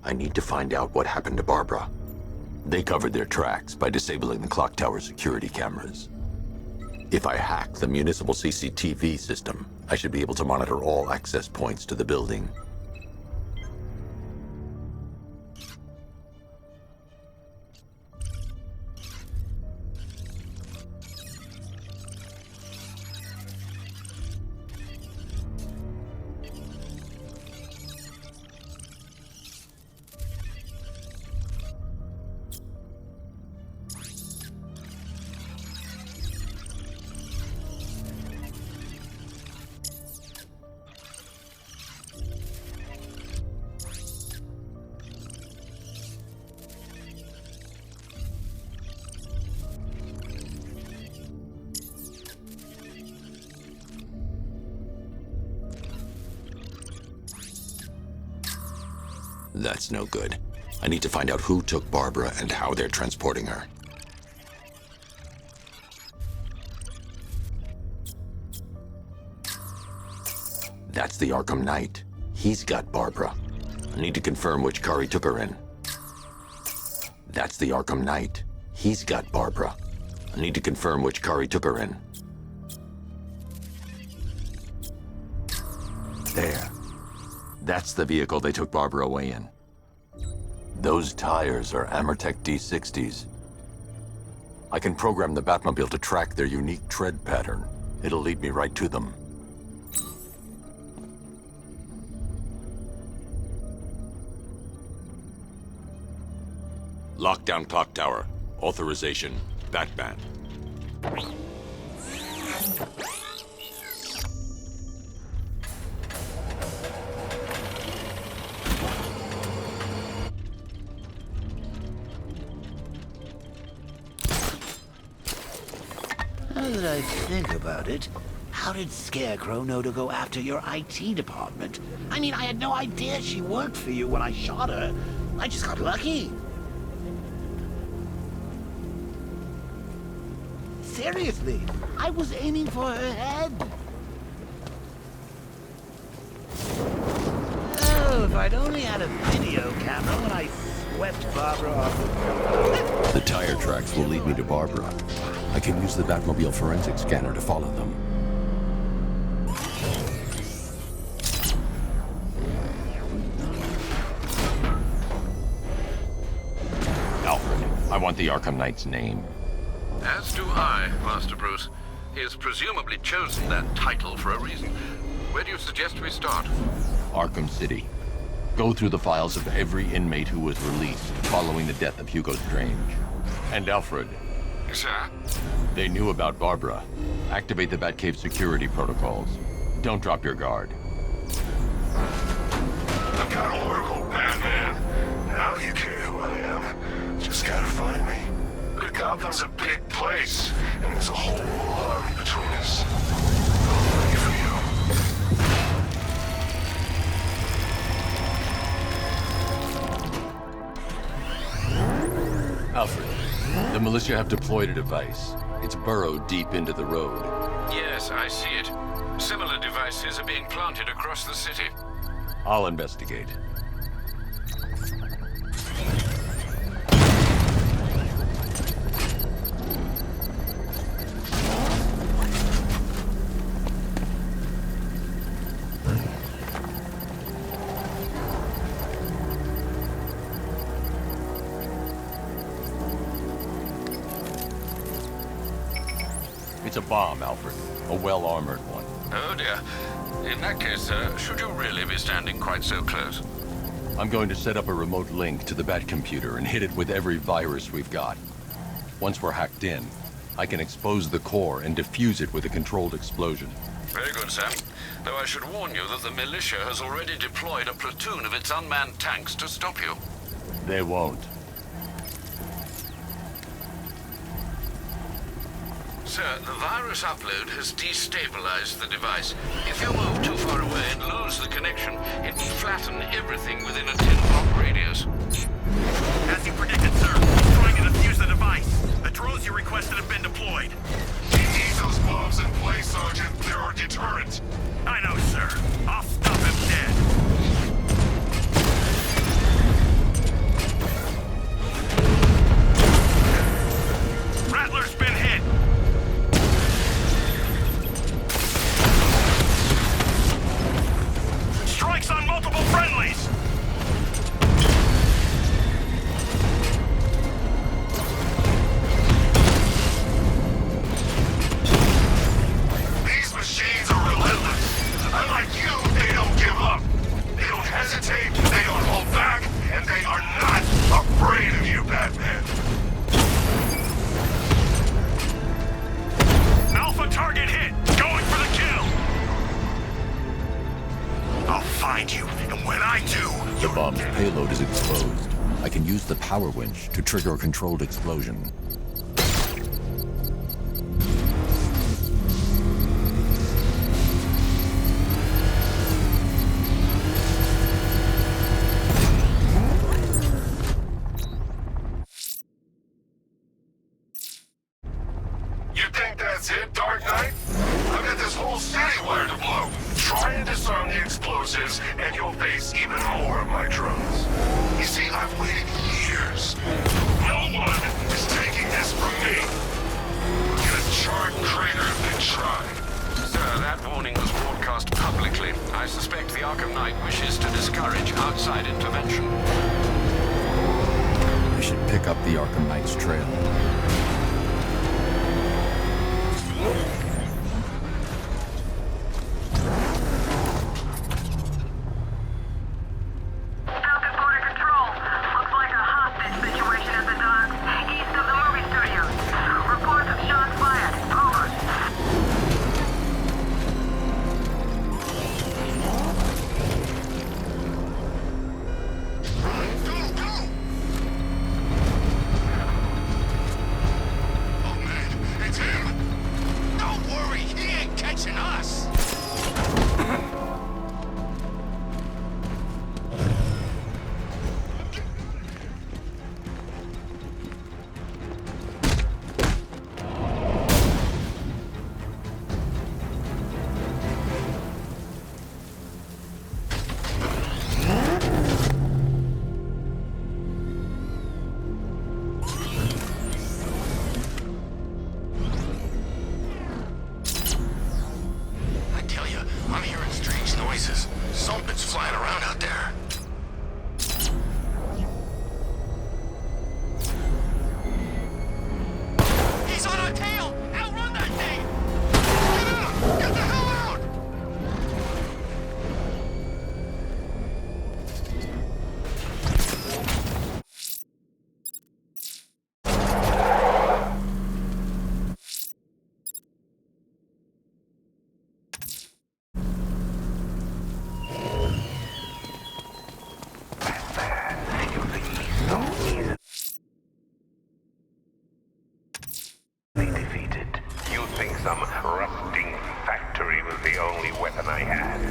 I need to find out what happened to Barbara. They covered their tracks by disabling the clock tower security cameras. If I hack the municipal CCTV system, I should be able to monitor all access points to the building. That's no good. I need to find out who took Barbara and how they're transporting her. That's the Arkham Knight. He's got Barbara. I need to confirm which car he took her in. That's the Arkham Knight. He's got Barbara. I need to confirm which car he took her in. There. That's the vehicle they took Barbara away in. Those tires are Amertech D60s. I can program the Batmobile to track their unique tread pattern. It'll lead me right to them. Lockdown clock tower. Authorization. Batman. Now that I think about it, how did Scarecrow know to go after your IT department? I mean, I had no idea she worked for you when I shot her. I just got lucky. Seriously, I was aiming for her head. Oh, if I'd only had a video camera when I swept Barbara off the... The tire tracks will lead me to Barbara. I can use the Batmobile forensic scanner to follow them. Alfred, I want the Arkham Knight's name. As do I, Master Bruce. He has presumably chosen that title for a reason. Where do you suggest we start? Arkham City. Go through the files of every inmate who was released following the death of Hugo Strange. And Alfred. Sir? They knew about Barbara. Activate the Batcave security protocols. Don't drop your guard. I've got Oracle, Batman. Now you care who I am. Just gotta find me. But Gotham's a big place, and there's a whole army between us. I'm ready for you. Alfred, the militia have deployed a device. It's burrowed deep into the road. Yes, I see it. Similar devices are being planted across the city. I'll investigate. It's a bomb, Alfred. A well-armored one. Oh dear. In that case, should you really be standing quite so close? I'm going to set up a remote link to the Batcomputer and hit it with every virus we've got. Once we're hacked in, I can expose the core and defuse it with a controlled explosion. Very good, sir. Though I should warn you that the militia has already deployed a platoon of its unmanned tanks to stop you. They won't. Sir, the virus upload has destabilized the device. If you move too far away and lose the connection, it will flatten everything within a 10-block radius. As you predicted, sir. Trying to defuse the device. The drones you requested have been deployed. We need those bombs in place, Sergeant. They're our deterrent. I know, sir. I'll stop him dead. bomb's payload is exposed. I can use the power winch to trigger a controlled explosion. You think that's it, Dark Knight? I've got this whole city wired to blow. Try and disarm the explosives, and you'll face even more of my drones. You see, I've waited years. No one is taking this from me. In a charred crater if they try. Sir, that warning was broadcast publicly. I suspect the Arkham Knight wishes to discourage outside intervention. I should pick up the Arkham Knight's trail. Falcon Border Control. Looks like a hostage situation at the docks, east of the movie studios. Reports of shots fired. Over. Go, go! Oh man, it's him! Don't worry, he ain't catching us. I tell you, I'm hearing strange noises. Something's flying around out there. He's on our tail! Outrun that thing! Get out! Get the hell out! Defeated. You think some rusting factory was the only weapon I had?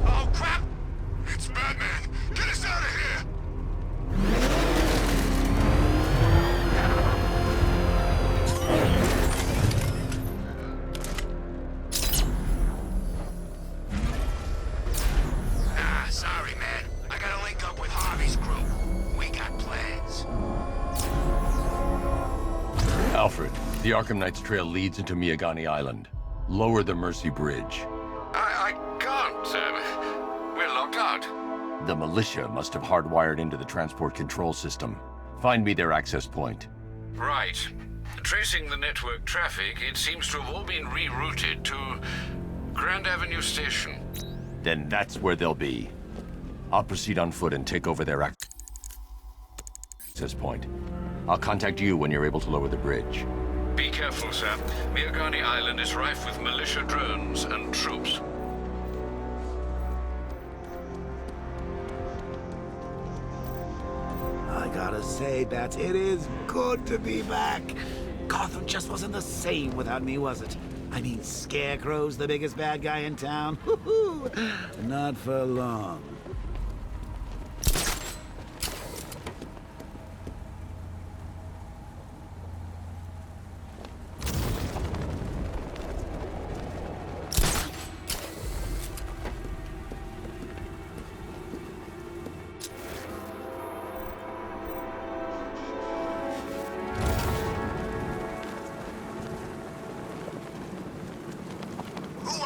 Oh crap! It's Batman! Get us out of here! Ah, sorry, man. I gotta link up with Harvey's crew. We got plans. Alfred, the Arkham Knight's trail leads into Miagani Island. Lower the Mercy Bridge. I can't, sir. We're locked out. The militia must have hardwired into the transport control system. Find me their access point. Right. Tracing the network traffic, it seems to have all been rerouted to Grand Avenue Station. Then that's where they'll be. I'll proceed on foot and take over their access point. I'll contact you when you're able to lower the bridge. Be careful, sir. Miagani Island is rife with militia drones and troops. I gotta say, Bats, it is good to be back. Gotham just wasn't the same without me, was it? I mean, Scarecrow's the biggest bad guy in town. Woo-hoo! Not for long.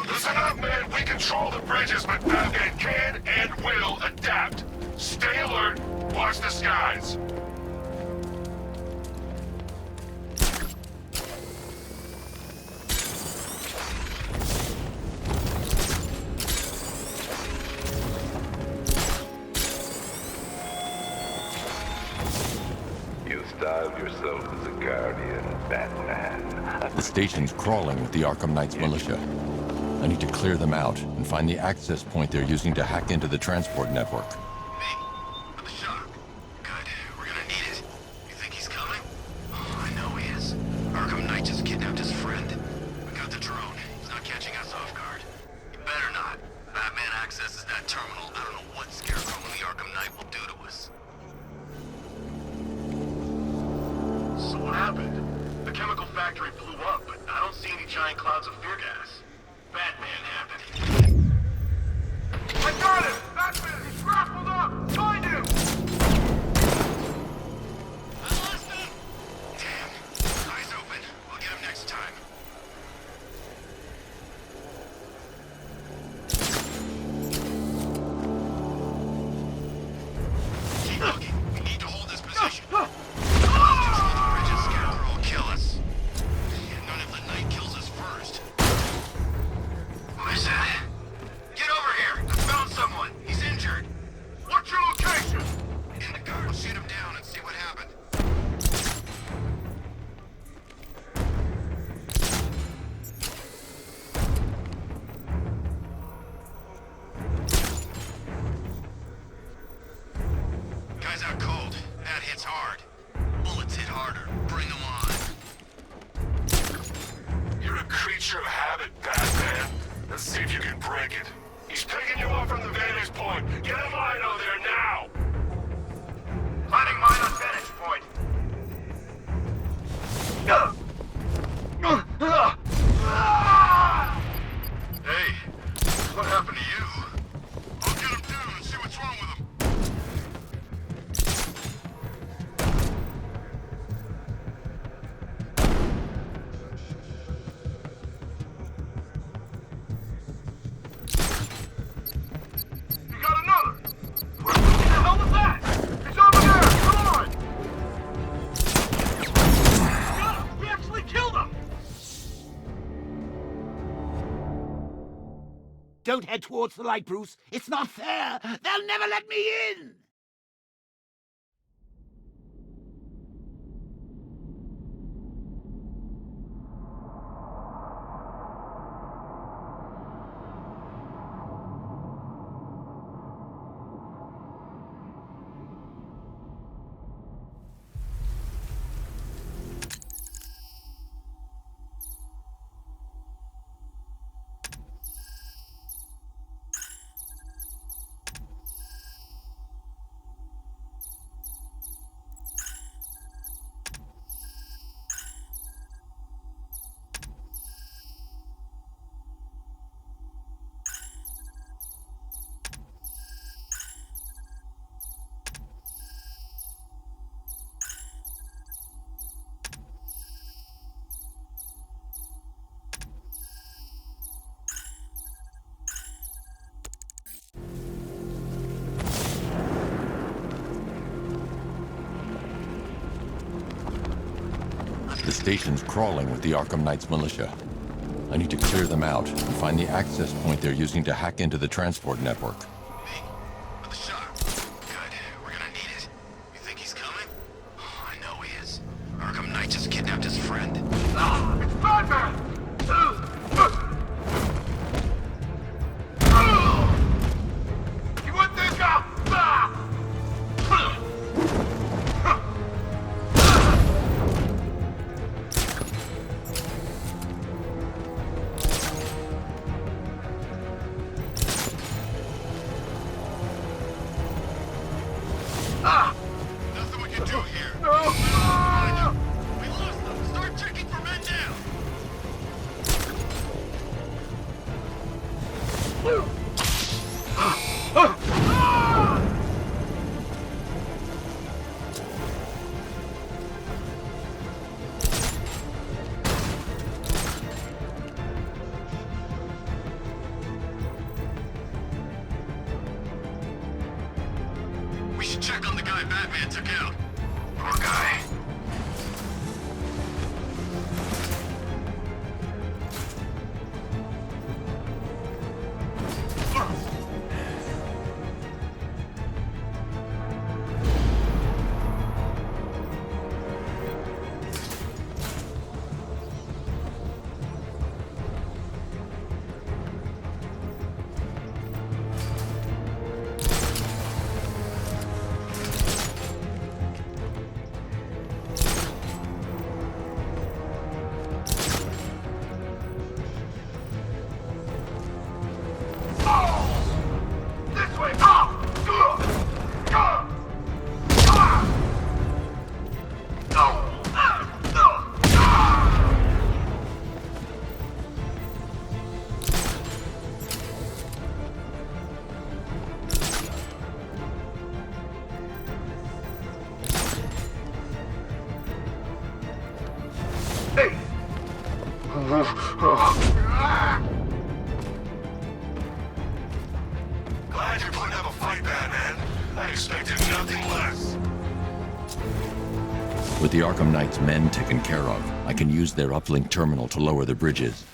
Listen up, man! We We control the bridges, but Batman can and will adapt. Stay alert. Watch the skies. You styled yourself as a guardian, Batman. The station's crawling with the Arkham Knight's militia. I need to clear them out and find the access point they're using to hack into the transport network. Me? For the shock. Good. We're gonna need it. You think he's coming? Oh, I know he is. Arkham Knight just kidnapped his friend. We got the drone. He's not catching us off guard. He better not. Batman accesses that terminal. I don't know what Scarecrow and the Arkham Knight will do to us. So what happened? The chemical factory blew up, but I don't see any giant clouds of fear gas. Batman happened. I got him! Batman! He's grappled up! Find him! I lost him! Damn. Eyes open. We'll get him next time. Keep looking. We need to hold this position. Control the bridges. Scarecrow will kill us. None of the night kills us first. What is that? Get over here! I found someone. He's injured. What's your location? In the car. We'll shoot him down and see what happened. Guy's out cold. That hits hard. Bullets hit harder. Bring them on. You're a creature of habit, Batman. Let's see if you can break it. He's picking you up from the vantage point. Get a Mino there now! Planting mine on vantage point. Hey, what happened to you? I'll get him down and see what's wrong with him. You got another! What the hell was that? He's over there! Come on! Got him! We actually killed him! Don't head towards the light, Bruce. It's not fair. They'll never let me in. The station's crawling with the Arkham Knight's militia. I need to clear them out and find the access point they're using to hack into the transport network. Me? For the shock. Good. We're gonna need it. You think he's coming? Oh, I know he is. Arkham Knight just kidnapped his friend. It's Batman! You want this guy? Glad you're putting up a fight, Batman. I expected nothing less. With the Arkham Knight's men taken care of, I can use their uplink terminal to lower the bridges.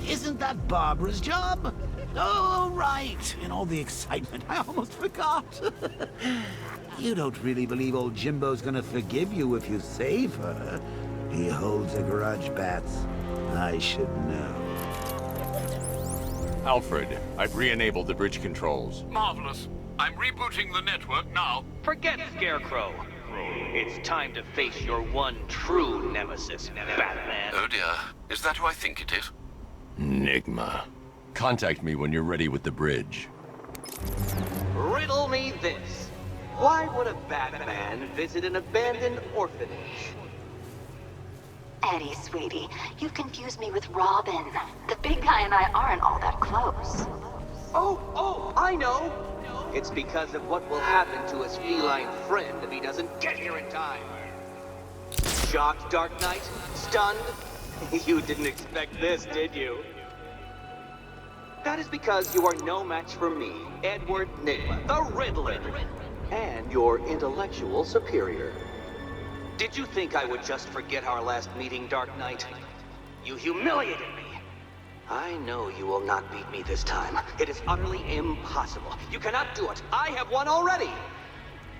Isn't that Barbara's job? Oh, right. In all the excitement, I almost forgot. You don't really believe old Jimbo's gonna forgive you if you save her. He holds a grudge, Bats. I should know. Alfred, I've re-enabled the bridge controls. Marvelous. I'm rebooting the network now. Forget Scarecrow. It's time to face your one true nemesis, Batman. Oh dear. Is that who I think it is? Enigma. Contact me when you're ready with the bridge. Riddle me this. Why would a Batman visit an abandoned orphanage? Eddie, sweetie, you've confused me with Robin. The big guy and I aren't all that close. Oh, I know! It's because of what will happen to his feline friend if he doesn't get here in time. Shocked, Dark Knight? Stunned? You didn't expect this, did you? That is because you are no match for me, Edward Nygma, the Riddler, and your intellectual superior. Did you think I would just forget our last meeting, Dark Knight? You humiliated me. I know you will not beat me this time. It is utterly impossible. You cannot do it. I have won already.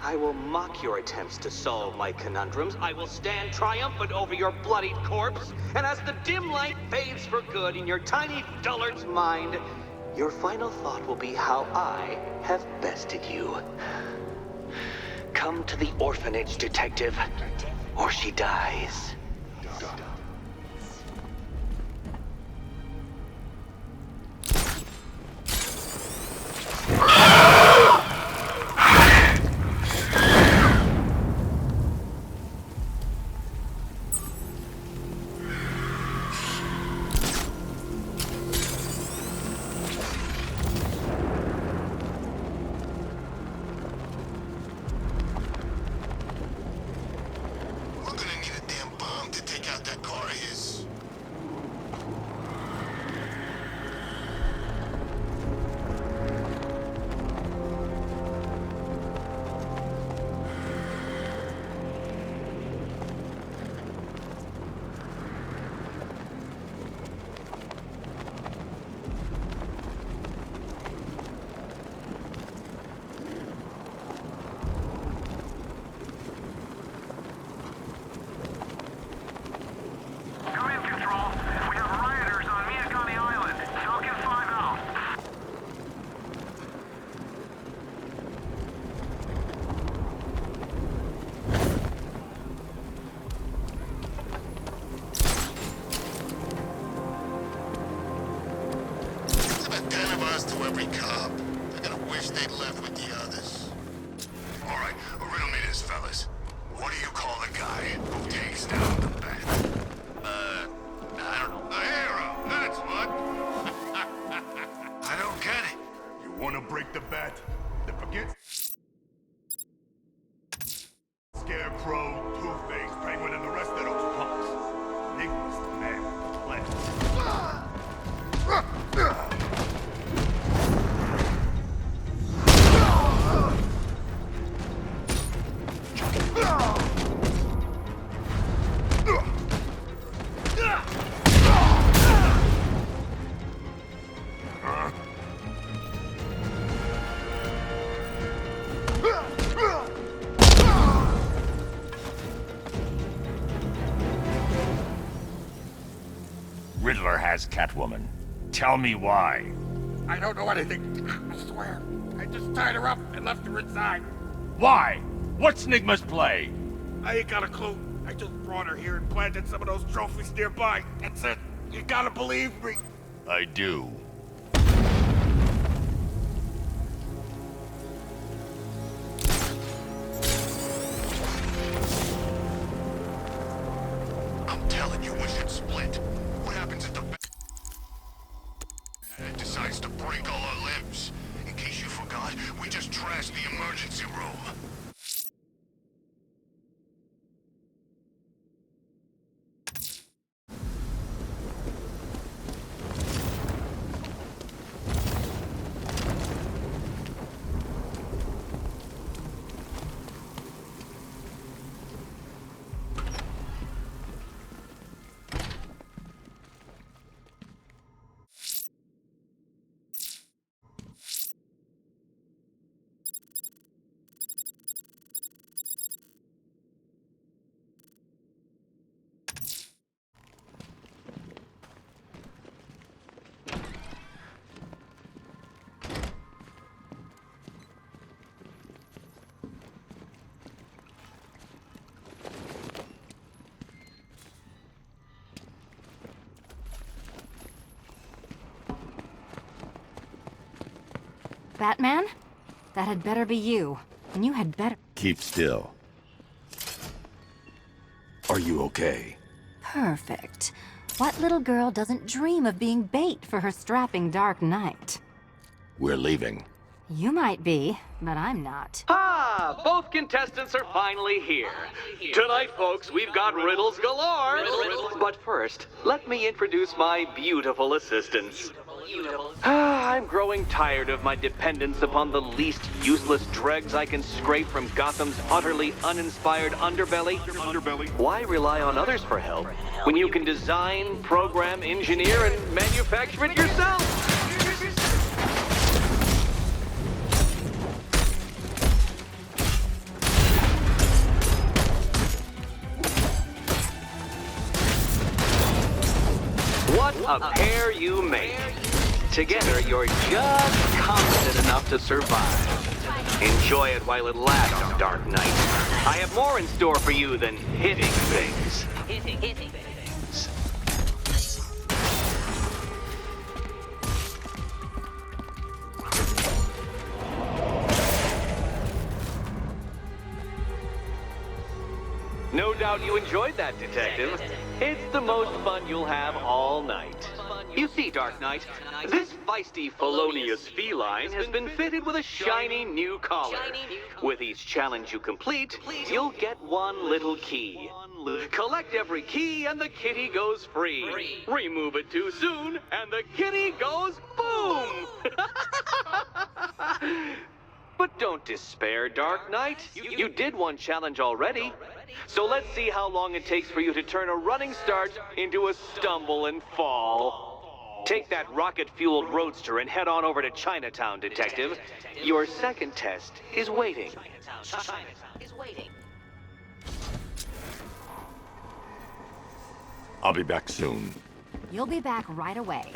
I will mock your attempts to solve my conundrums. I will stand triumphant over your bloodied corpse. And as the dim light fades for good in your tiny dullard's mind, your final thought will be how I have bested you. Come to the orphanage, detective, or she dies. To every cop. I gotta wish they'd left with the others. All right, riddle me this, fellas. What do you call the guy who takes down the bat? I don't know. A hero, that's what. I don't get it. You wanna break the bat? Then forget Scarecrow, Two-Face, Penguin, and the rest of those punks. Niggas, man, Riddler has Catwoman. Tell me why. I don't know anything. I swear. I just tied her up and left her inside. Why? What's Nygma's play? I ain't got a clue. I just brought her here and planted some of those trophies nearby. That's it. You gotta believe me. I do. I'm telling you, we should split. What happens if the break all our limbs. In case you forgot, we just trashed the emergency room. Batman? That had better be you. And you had better... Keep still. Are you okay? Perfect. What little girl doesn't dream of being bait for her strapping Dark Knight? We're leaving. You might be, but I'm not. Ah, both contestants are finally here. Tonight, folks, we've got riddles galore. But first, let me introduce my beautiful assistants. I'm growing tired of my dependence upon the least useless dregs I can scrape from Gotham's utterly uninspired underbelly. Why rely on others for help when you can design, program, engineer, and manufacture it yourself? What a pair you make. Together, you're just competent enough to survive. Enjoy it while it lasts, Dark Knight. I have more in store for you than hitting things. No doubt you enjoyed that, Detective. It's the most fun you'll have all night. You see, Dark Knight, this feisty, felonious feline has been fitted with a shiny new collar. With each challenge you complete, you'll get one little key. Collect every key and the kitty goes free. Remove it too soon and the kitty goes boom! But don't despair, Dark Knight. You did one challenge already. So let's see how long it takes for you to turn a running start into a stumble and fall. Take that rocket-fueled roadster and head on over to Chinatown, Detective. Your second test is waiting. I'll be back soon. You'll be back right away.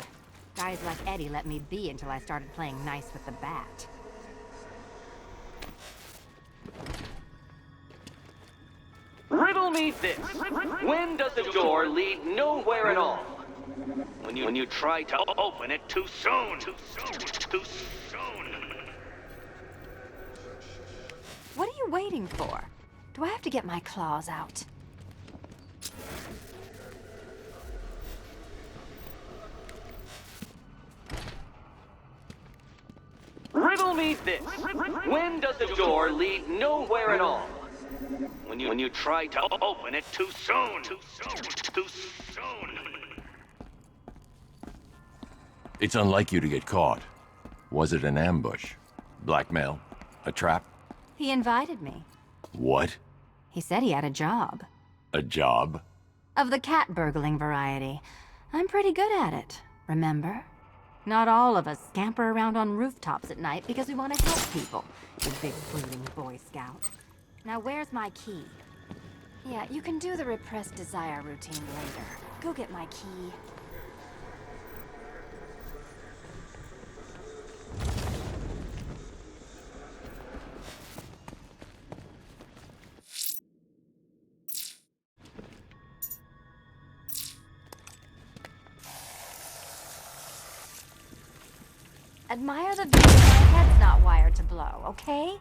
Guys like Eddie let me be until I started playing nice with the bat. Riddle me this. When does a door lead nowhere at all? When you try to open it too soon. Too soon. What are you waiting for? Do I have to get my claws out? Riddle me this. When does a door lead nowhere at all? When you try to open it too soon. Too soon. It's unlike you to get caught. Was it an ambush? Blackmail? A trap? He invited me. What? He said he had a job. A job? Of the cat burgling variety. I'm pretty good at it, remember? Not all of us scamper around on rooftops at night because we want to help people, you big brooding Boy Scout. Now where's my key? Yeah, you can do the repressed desire routine later. Go get my key. Admire the view. My head's not wired to blow, okay?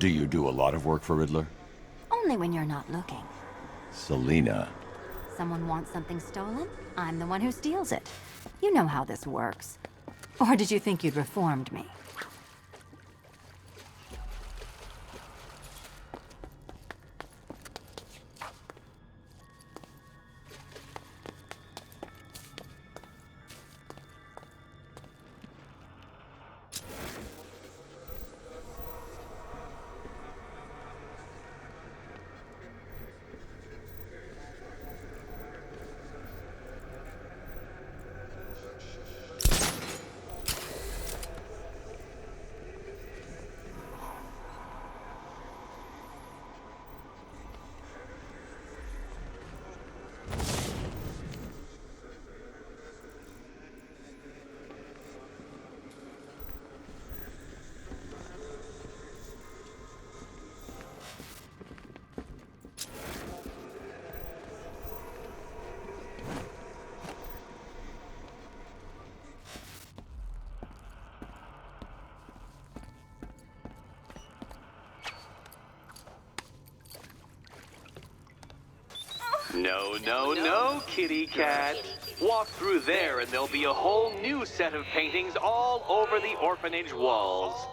Do you do a lot of work for Riddler? Only when you're not looking. Selina. Someone wants something stolen, I'm the one who steals it. You know how this works. Or did you think you'd reformed me? No, no, no, kitty cat. Walk through there and there'll be a whole new set of paintings all over the orphanage walls.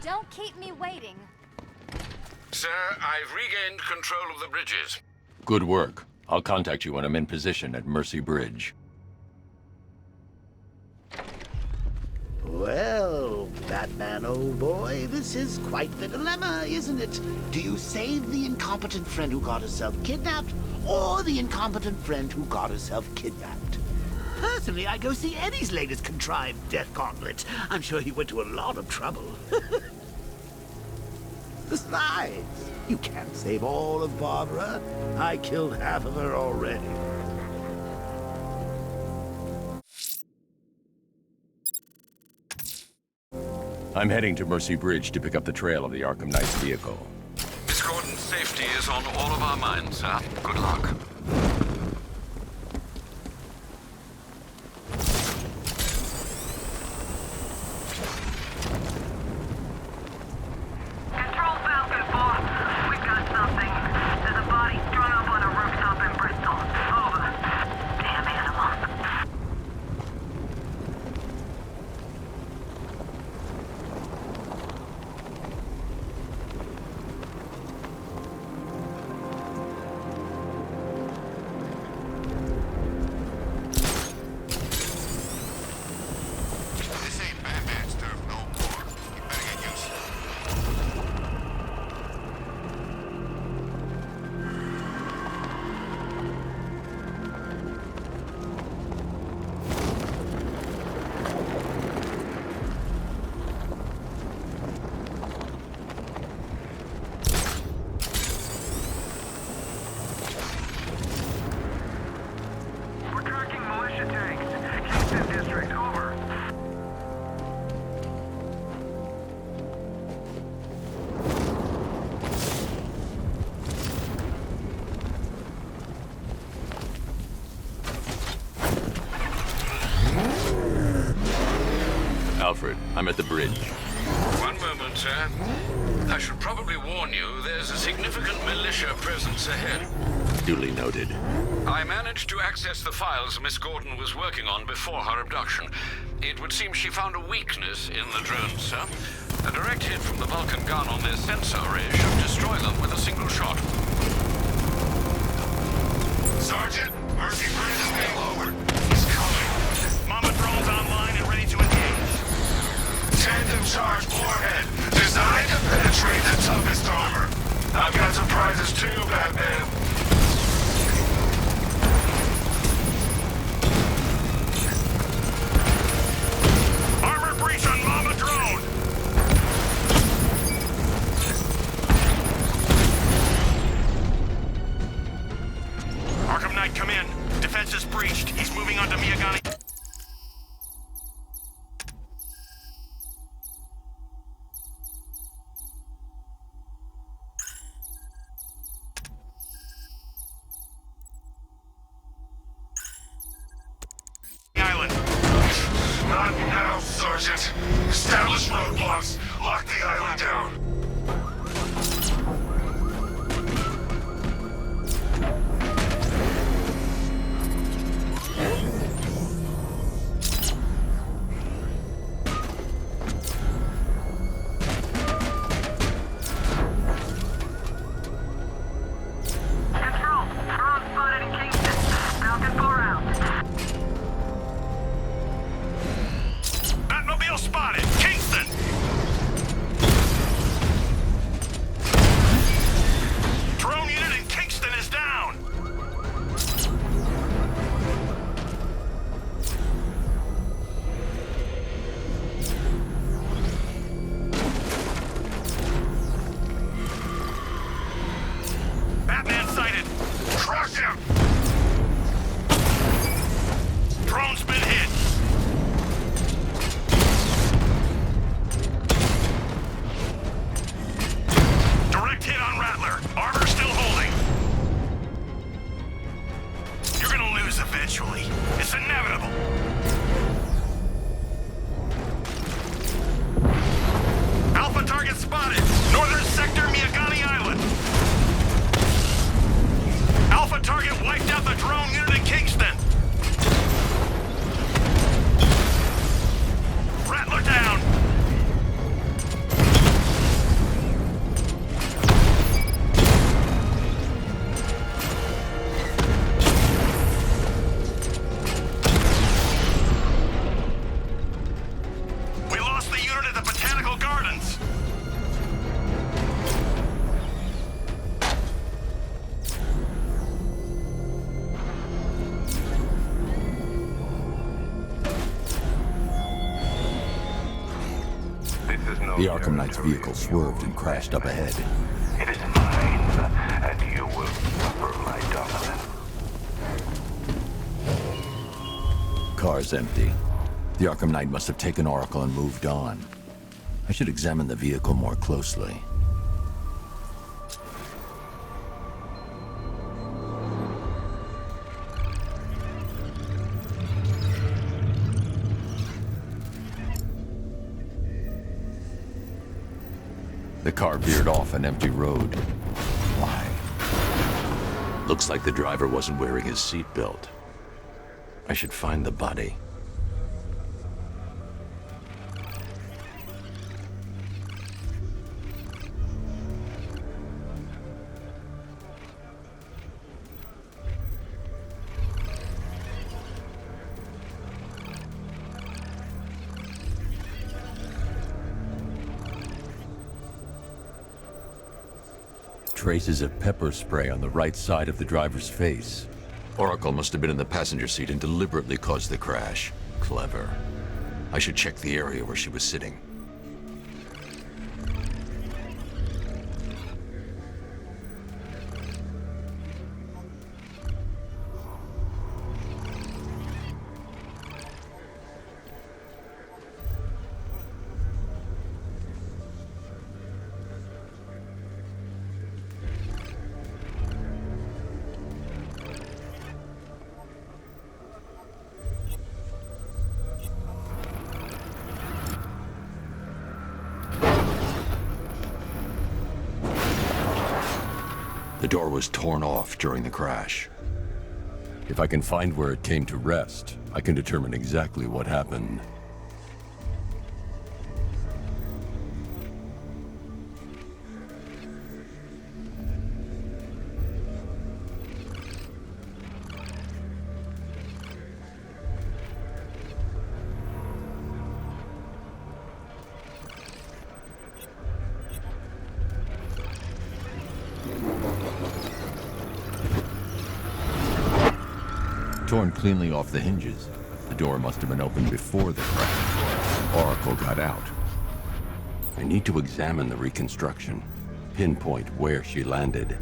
Don't keep me waiting. Sir, I've regained control of the bridges. Good work. I'll contact you when I'm in position at Mercy Bridge. Well, Batman, old boy, this is quite the dilemma, isn't it? Do you save the incompetent friend who got herself kidnapped, or the incompetent friend who got herself kidnapped? Personally, I go see Eddie's latest contrived death gauntlet. I'm sure he went to a lot of trouble. Besides, you can't save all of Barbara. I killed half of her already. I'm heading to Mercy Bridge to pick up the trail of the Arkham Knight's vehicle. Miss Gordon's safety is on all of our minds, sir. Good luck. Control Falcon 4. We've got something. There's a body strung up on a rooftop in Bristol. Over. Damn animal. This ain't Batman stuff no more. You better get used to it. We're tracking militia tanks. Kingston District, over. Alfred, I'm at the bridge. One moment, sir. I should probably warn you, there's a significant militia presence ahead. Duly noted. I managed to access the files Miss Gordon was working on before her abduction. It would seem she found a weakness in the drones, sir. A direct hit from the Vulcan gun on their sensor array should destroy them with a single shot. Sergeant, Mercy Bridge is being lowered. He's coming. Mama drone's online and ready to engage. Tandem charge warhead, designed to penetrate the toughest armor. I've got surprises too, Batman. Sergeant. Establish roadblocks. Lock the island down. Control. Drone spotted in Kingston. Falcon 4 out. Batmobile spotted! Kingston! Drone unit in Kingston is down! Batman sighted! Track him! Drone's been hit! Direct hit on Rattler. Armor still holding. You're gonna lose eventually. It's inevitable. Alpha target spotted. Northern sector, Miyagani Island. Alpha target wiped out the drone unit in Kingston. Rattler down. We lost the unit at the Botanical Gardens. This is no The Arkham Knight's territory vehicle of swerved yours, and crashed up ahead. It is mine, and you will suffer my dominance. Car's empty. The Arkham Knight must have taken Oracle and moved on. I should examine the vehicle more closely. The car veered off an empty road. Why? Looks like the driver wasn't wearing his seatbelt. I should find the body. Traces of pepper spray on the right side of the driver's face. Oracle must have been in the passenger seat and deliberately caused the crash. Clever. I should check the area where she was sitting. The door was torn off during the crash. If I can find where it came to rest, I can determine exactly what happened. Torn cleanly off the hinges. The door must have been opened before the crash. Oracle got out. I need to examine the reconstruction, pinpoint where she landed.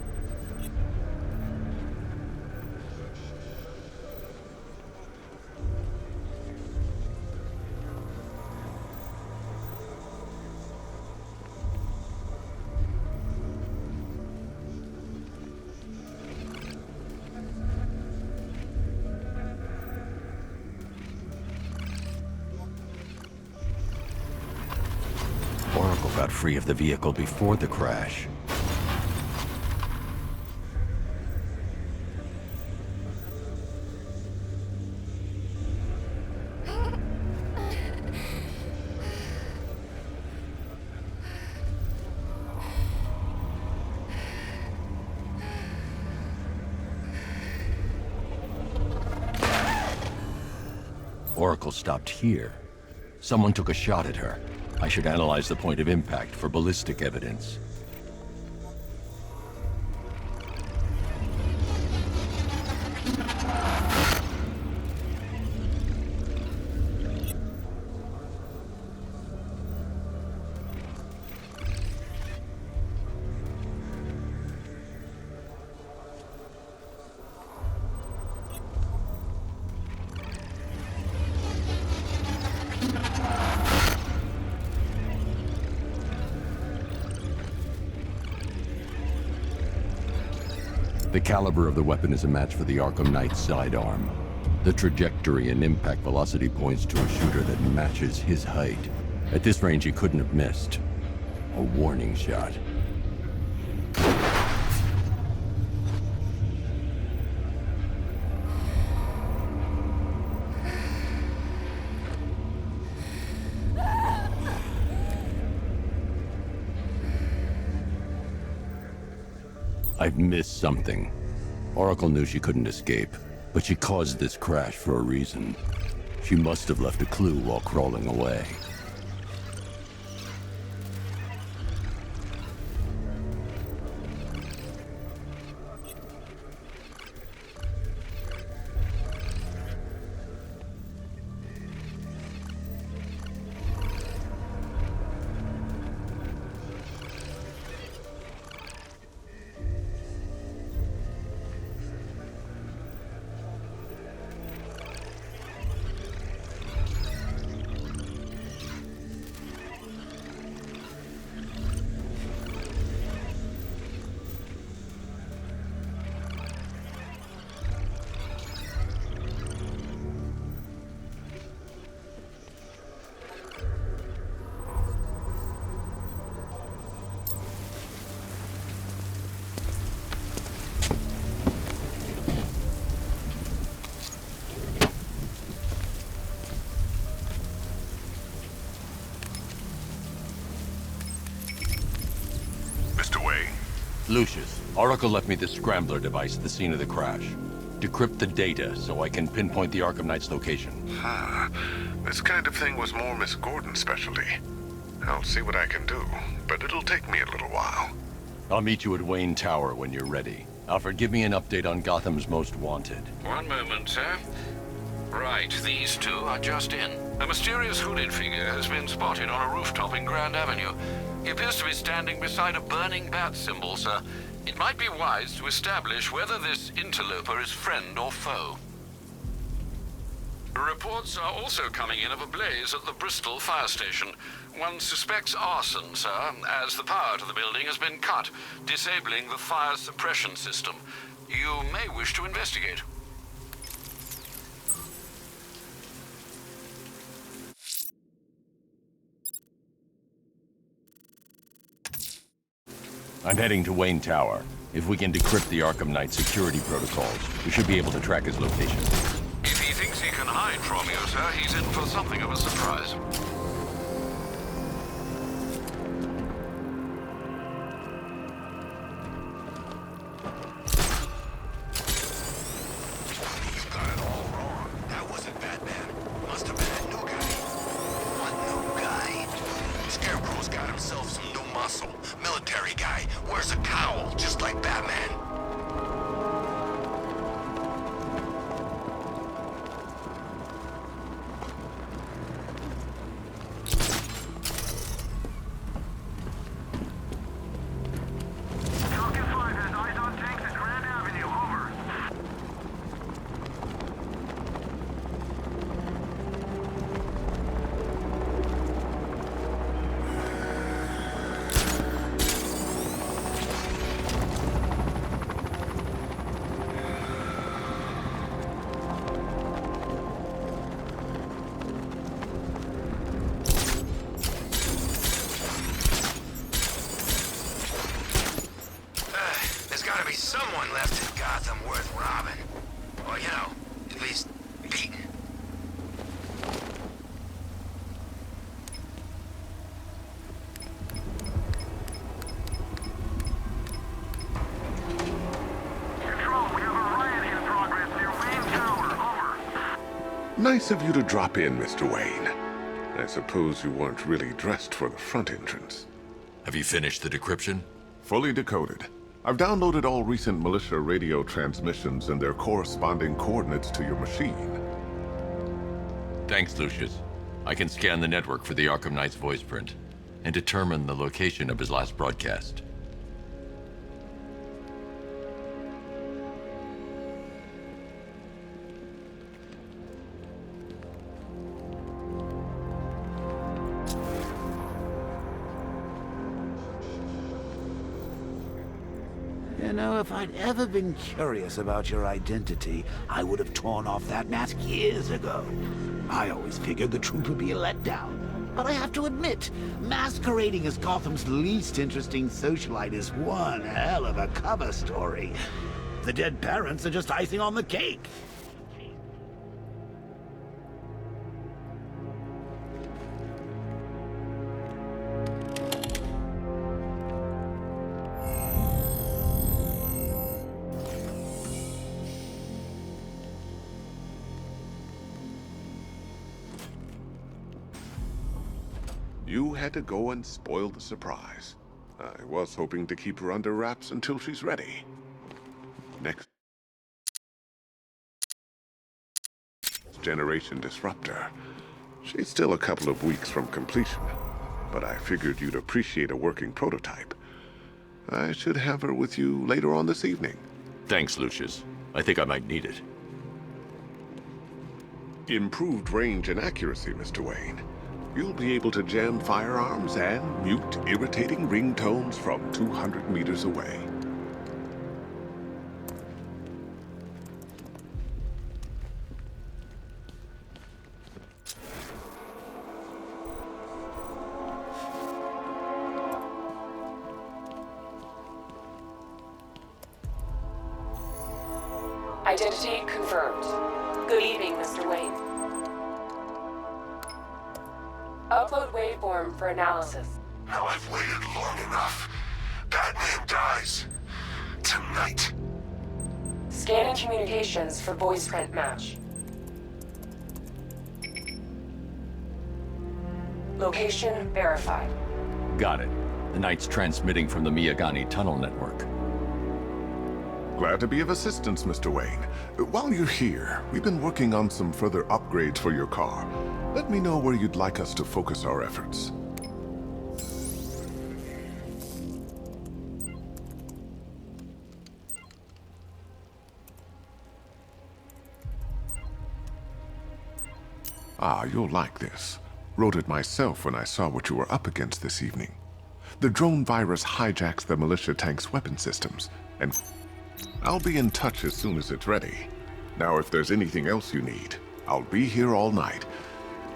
got free of the vehicle before the crash. Oracle stopped here. Someone took a shot at her. I should analyze the point of impact for ballistic evidence. The caliber of the weapon is a match for the Arkham Knight's sidearm. The trajectory and impact velocity points to a shooter that matches his height. At this range, he couldn't have missed. A warning shot. I've missed something. Oracle knew she couldn't escape, but she caused this crash for a reason. She must have left a clue while crawling away. Lucius, Oracle left me the scrambler device at the scene of the crash. Decrypt the data so I can pinpoint the Arkham Knight's location. This kind of thing was more Miss Gordon's specialty. I'll see what I can do, but it'll take me a little while. I'll meet you at Wayne Tower when you're ready. Alfred, give me an update on Gotham's Most Wanted. One moment, sir. Right, these two are just in. A mysterious hooded figure has been spotted on a rooftop in Grand Avenue. He appears to be standing beside a burning bat symbol, sir. It might be wise to establish whether this interloper is friend or foe. Reports are also coming in of a blaze at the Bristol fire station. One suspects arson, sir, as the power to the building has been cut, disabling the fire suppression system. You may wish to investigate. I'm heading to Wayne Tower. If we can decrypt the Arkham Knight security protocols, we should be able to track his location. If he thinks he can hide from you, sir, he's in for something of a surprise. You got it all wrong. That wasn't Batman. Must have been a new guy. What new guy? Scarecrow's got himself some new muscle. Military guy. Wears a cowl, just like Batman. Nice of you to drop in, Mr. Wayne. I suppose you weren't really dressed for the front entrance. Have you finished the decryption? Fully decoded. I've downloaded all recent militia radio transmissions and their corresponding coordinates to your machine. Thanks, Lucius. I can scan the network for the Arkham Knight's voice print and determine the location of his last broadcast. You know, if I'd ever been curious about your identity, I would have torn off that mask years ago. I always figured the truth would be a letdown. But I have to admit, masquerading as Gotham's least interesting socialite is one hell of a cover story. The dead parents are just icing on the cake. You had to go and spoil the surprise. I was hoping to keep her under wraps until she's ready. Next generation disruptor. She's still a couple of weeks from completion, but I figured you'd appreciate a working prototype. I should have her with you later on this evening. Thanks, Lucius. I think I might need it. Improved range and accuracy, Mr. Wayne. You'll be able to jam firearms and mute irritating ringtones from 200 meters away. Identity confirmed. Good evening, Mr. Wayne. Upload waveform for analysis. Now I've waited long enough. Batman dies. Tonight. Scanning communications for voice print match. Location verified. Got it. The Knight's transmitting from the Miyagani tunnel network. Glad to be of assistance, Mr. Wayne. While you're here, we've been working on some further upgrades for your car. Let me know where you'd like us to focus our efforts. Ah, you'll like this. Wrote it myself when I saw what you were up against this evening. The drone virus hijacks the militia tank's weapon systems, and I'll be in touch as soon as it's ready. Now, if there's anything else you need, I'll be here all night.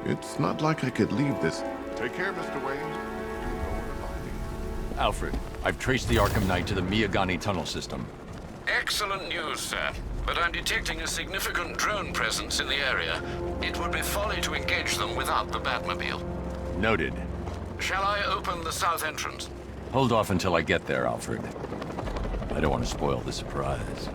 It's not like I could leave this. Take care, Mr. Wayne. You know where to find me. Alfred, I've traced the Arkham Knight to the Miyagani tunnel system. Excellent news, sir. But I'm detecting a significant drone presence in the area. It would be folly to engage them without the Batmobile. Noted. Shall I open the south entrance? Hold off until I get there, Alfred. I don't want to spoil the surprise.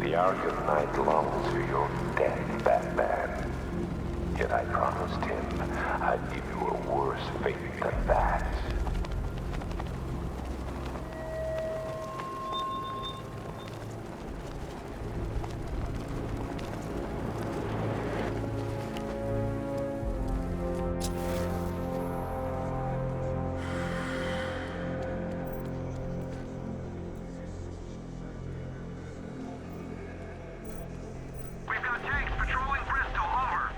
The Arkham Knight longs for your death, Batman. Yet I promised him I'd give you a worse fate than that. We've got tanks patrolling Bristol, over.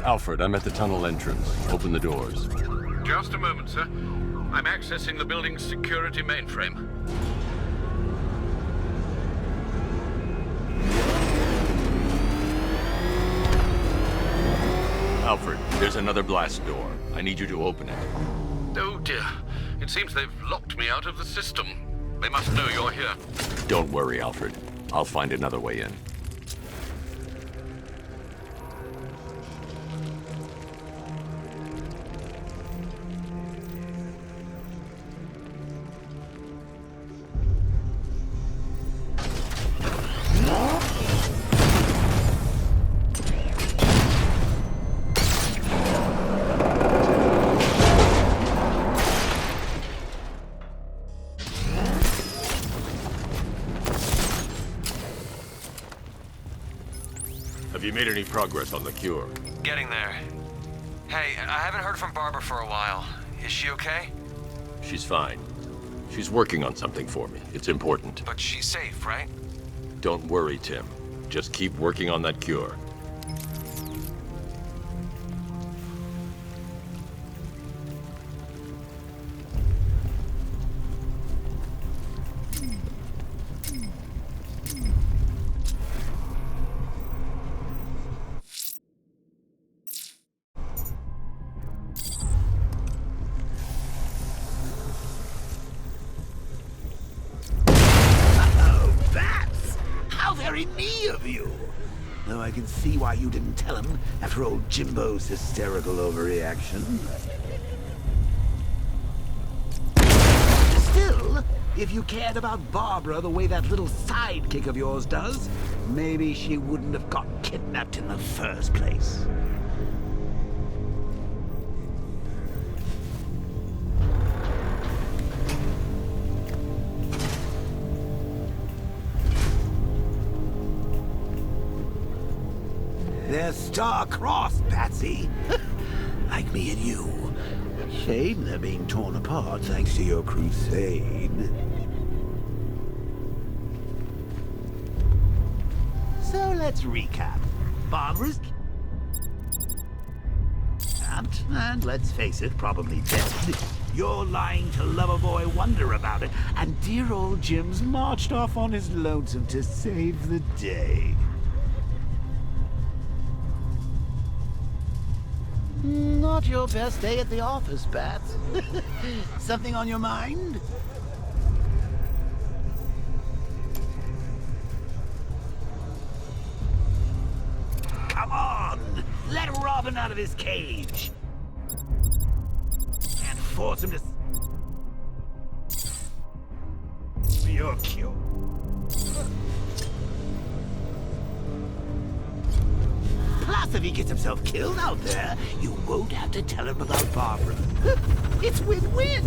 Alfred, I'm at the tunnel entrance. Open the doors. Just a moment, sir. I'm accessing the building's security mainframe. Alfred, there's another blast door. I need you to open it. Oh dear. It seems they've locked me out of the system. They must know you're here. Don't worry, Alfred. I'll find another way in. Have you made any progress on the cure? Getting there. Hey, I haven't heard from Barbara for a while. Is she okay? She's fine. She's working on something for me. It's important. But she's safe, right? Don't worry, Tim. Just keep working on that cure. Very me of you. Though I can see why you didn't tell him after old Jimbo's hysterical overreaction. Still, if you cared about Barbara the way that little sidekick of yours does, maybe she wouldn't have got kidnapped in the first place. They're star-crossed, Patsy. Like me and you. Shame they're being torn apart thanks to your crusade. So let's recap. Barbara's kidnapped, and let's face it, probably dead. You're lying to Loverboy Wonder about it, and dear old Jim's marched off on his lonesome to save the day. Not your best day at the office, Bats. Something on your mind? Come on! Let Robin out of his cage! And force him to... Your cue. Plus, if he gets himself killed out there, you won't have to tell him about Barbara. It's win-win!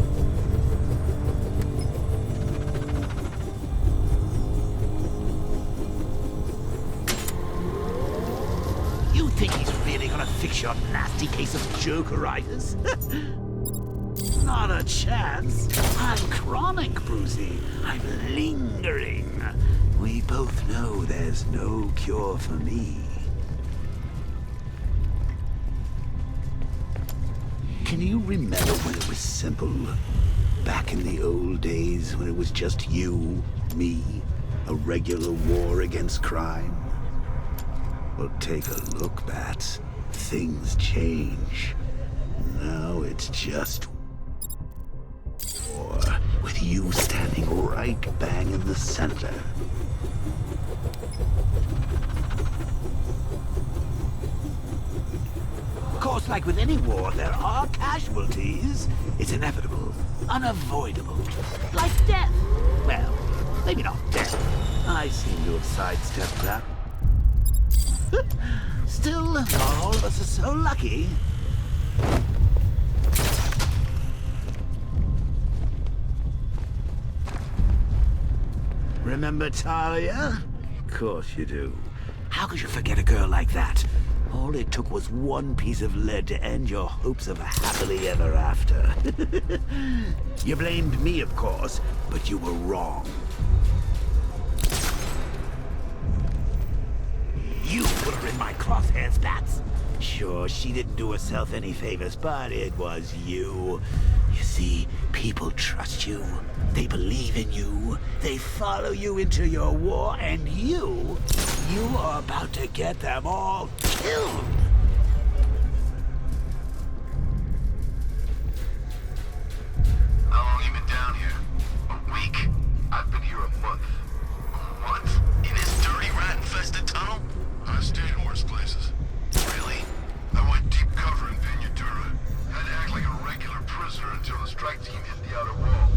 You think he's really gonna fix your nasty case of Jokeritis? Not a chance. I'm chronic, Brucey. I'm lingering. We both know there's no cure for me. Can you remember when it was simple? Back in the old days when it was just you, me, a regular war against crime? Well, take a look, Bats. Things change. Now it's just war, with you standing right bang in the center. Of course, like with any war, there are casualties. It's inevitable, unavoidable. Like death. Well, maybe not death. I seem to have sidestepped that. Still, not all of us are so lucky. Remember Talia? Of course you do. How could you forget a girl like that? All it took was one piece of lead to end your hopes of a happily ever after. You blamed me, of course, but you were wrong. You put her in my crosshairs, Bats. Sure, she didn't do herself any favors, but it was you. You see, people trust you. They believe in you. They follow you into your war, and you are about to get them all killed. How long you been down here? A week? I've been here a month. What? In this dirty, rat-infested tunnel? I've stayed in worse places. Really? I went deep cover in Pinyatura. Had to act like a regular prisoner until the strike team hit the outer walls.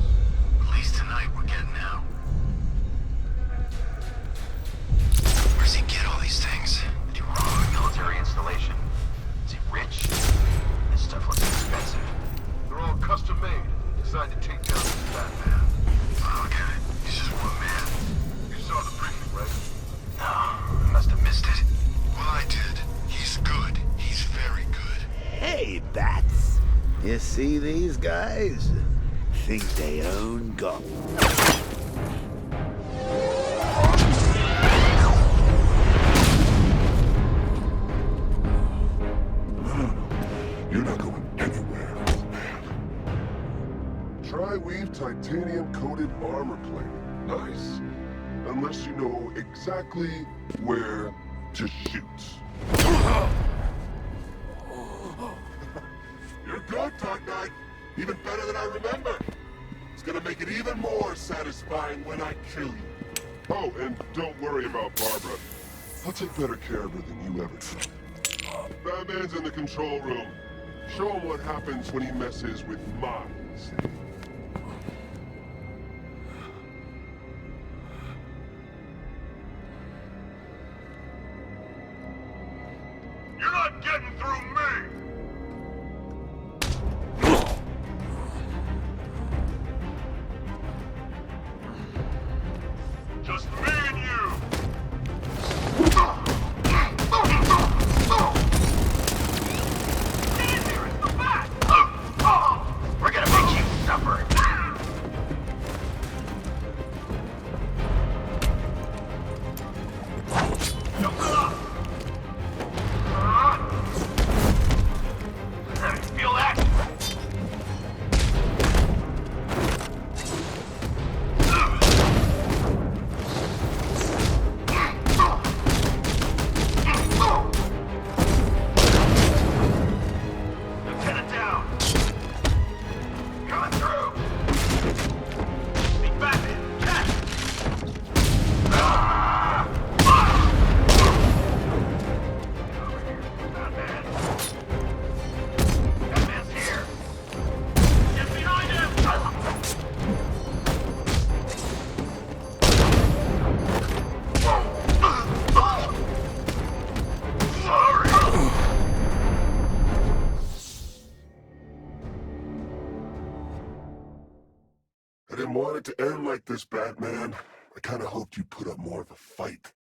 At least tonight we're getting out. Where's he get all these things? Do wrong military installation. Is he rich? This stuff looks expensive. They're all custom made, designed to take down this Batman. Okay, he's just one man. You saw the briefing, right? No, I must have missed it. Well, I did. He's good. He's very good. Hey, bats. You see these guys? Think they own Gotham. No. You're not going anywhere, man. Tri-weave titanium-coated armor plate. Nice. Unless you know exactly where to shoot. You're good, Dark Knight. Even better than I remember. It's gonna make it even more satisfying when I kill you. Oh, and don't worry about Barbara. I'll take better care of her than you ever did. Batman's in the control room. Show him what happens when he messes with minds. You're not getting through me! Just me and you! We're gonna make you suffer. Feel that? Lieutenant down. Coming through. Big Batman, catch! Over here, Batman. Batman's here. Get behind him! Sorry! I didn't want it to end like this, Batman. I kinda hoped you'd put up more of a fight.